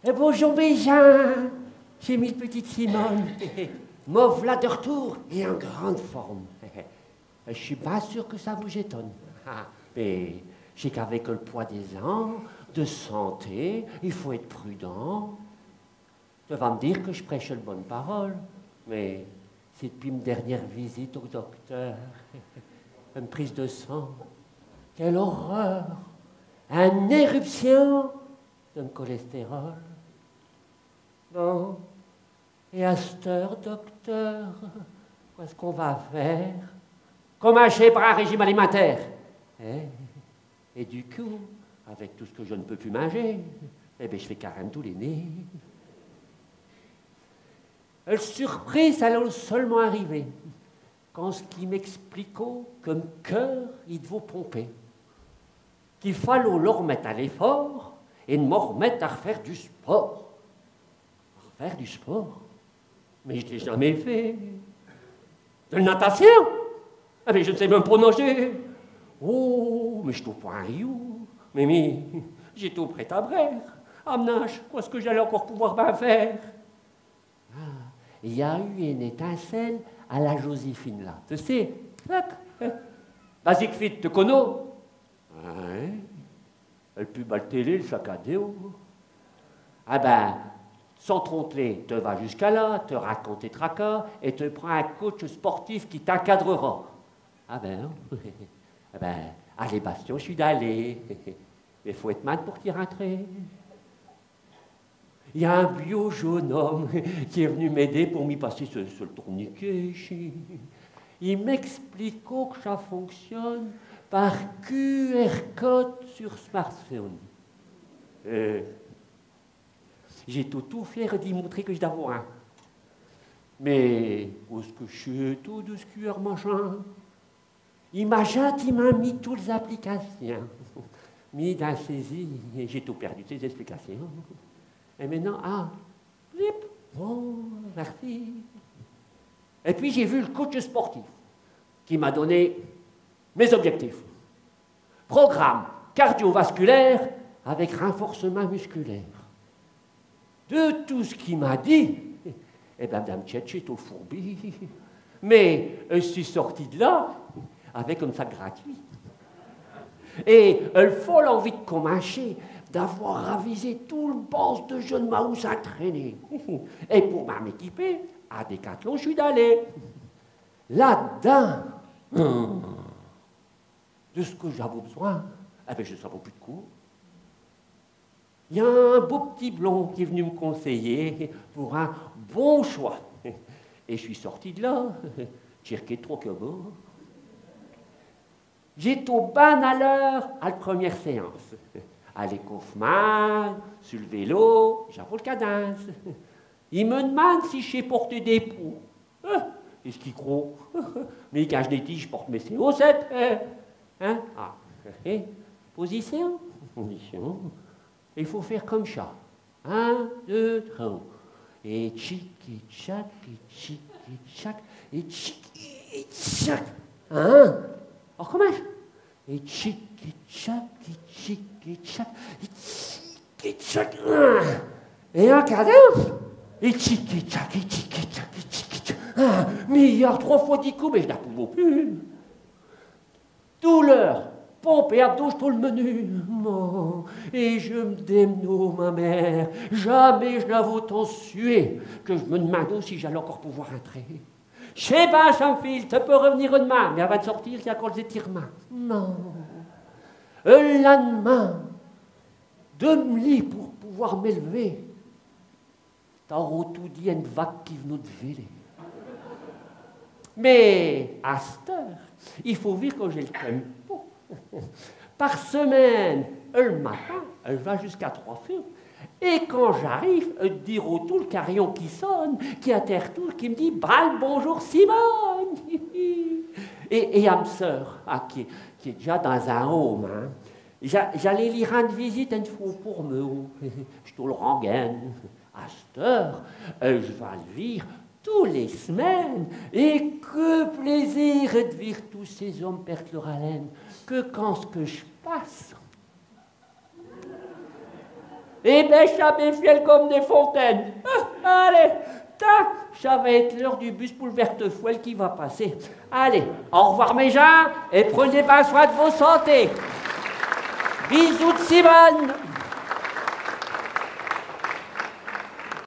Et bonjour Béjean, j'ai mis petite Simone. Me voilà de retour et en grande forme. Je suis pas sûr que ça vous étonne. Mais j'ai qu'avec le poids des ans, de santé, il faut être prudent. Tu vas me dire que je prêche une bonne parole, mais c'est depuis ma dernière visite au docteur. Une prise de sang. Quelle horreur! Une éruption de cholestérol. Bon, et à cette heure, docteur, qu'est-ce qu'on va faire? Comment je par un régime alimentaire? Et du coup, avec tout ce que je ne peux plus manger, eh bien, je fais carême tous les nez. La surprise, elle est seulement arrivée quand ce qui m'expliquait que mon cœur, il devait pomper. Qu'il fallait le remettre à l'effort et me remettre à refaire du sport. Faire du sport? Mais je ne l'ai jamais fait. De la natation? Ah, mais je ne sais même pas nager. Oh, mais je suis au point Rio. Mais, j'ai tout prêt à brère. Ah, nage, qu'est-ce que j'allais encore pouvoir bien faire? Il y a eu une étincelle à la Joséphine, là. Tu sais, Basic Fit, tu connais? Ouais. Elle pub à la télé, le sac à dos. Ah ben, sans tromper, te va jusqu'à là, te raconte tes tracas et te prend un coach sportif qui t'encadrera. Ah ben, ah ben, allez, Bastien, je suis d'aller. Mais il faut être mal pour t'y rentrer. Il y a un vieux jeune homme qui est venu m'aider pour m'y passer sur le tourniquet. Il m'explique que ça fonctionne par QR code sur smartphone. J'ai tout fier d'y montrer que je d'avoue un. Mais où est-ce que je suis tout de ce QR machin? Il m'a gentiment mis toutes les applications. Mis dans saisie, et j'ai tout perdu, ces explications. Et maintenant, flip, bon, merci. Et puis j'ai vu le coach sportif qui m'a donné mes objectifs. Programme cardiovasculaire avec renforcement musculaire. De tout ce qu'il m'a dit, eh bien, Madame Tchetch est au fourbi. Mais je suis sorti de là avec un sac gratuit. Et elle folle envie de commencer, d'avoir ravisé tout le boss de jeune Maous à traîner. Et pour m'équiper, à Decathlon, je suis d'aller. Là-dedans, de ce que j'avais besoin, eh bien, je ne savais plus de quoi. Il y a un beau petit blond qui est venu me conseiller pour un bon choix. Et je suis sorti de là, j'ai trop que bon. J'étais au ban à l'heure à la première séance. À l'écouffement, sur le vélo, j'avais le cadence. Il me demande si je sais porter des poux. Qu'est-ce qu'il croit? Mais quand je dis, je porte mes CO7. Hein? Position. Position. Il faut faire comme ça. 1, 2, 3. Et tchic, et tchac, et tchic, et tchac, et tchic, et tchac. Hein? Alors comment? Et tchic, et tchac, et tchic, et tchac, et tchic, et tchac. Et en cadence? Et tchic, et tchac, et tchic, et tchac, et tchic, et tchac. Mais il y a 3 fois 10 coups, mais je n'en pouvais plus. Douleur. Pompe et abdos, tout le menu. Oh, et je me démeno, ma mère. Jamais je l'avais autant sué que je me demandais si j'allais encore pouvoir entrer. Je sais pas, Chamfil, tu peux revenir demain, mais avant de sortir, il y a encore les étirements. Non. Le lendemain, de me lit pour pouvoir m'élever, t'auras tout dit à une vague qui venait de véler. Mais à cette heure, il faut vivre quand j'ai le tempo. Par semaine, le matin, elle va jusqu'à 3 fois. Et quand j'arrive, elle dit au tout le carillon qui sonne, qui intertourne, qui me dit « Bal, bonjour Simone !» Et à ma sœur, qui est déjà dans un home, hein, j'allais lui rendre visite une fois pour me. Je te le rengaine. À cette heure, je vais le vivre tous les semaines. Et que plaisir de vivre tous ces hommes perdre leur haleine. Que quand ce que je passe. Et ben, j'avais fiel comme des fontaines. Ah, allez, ça va être l'heure du bus pour le Vertefeuille qui va passer. Allez, au revoir mes gens, et prenez bien soin de vos santé. Bisous de Simone.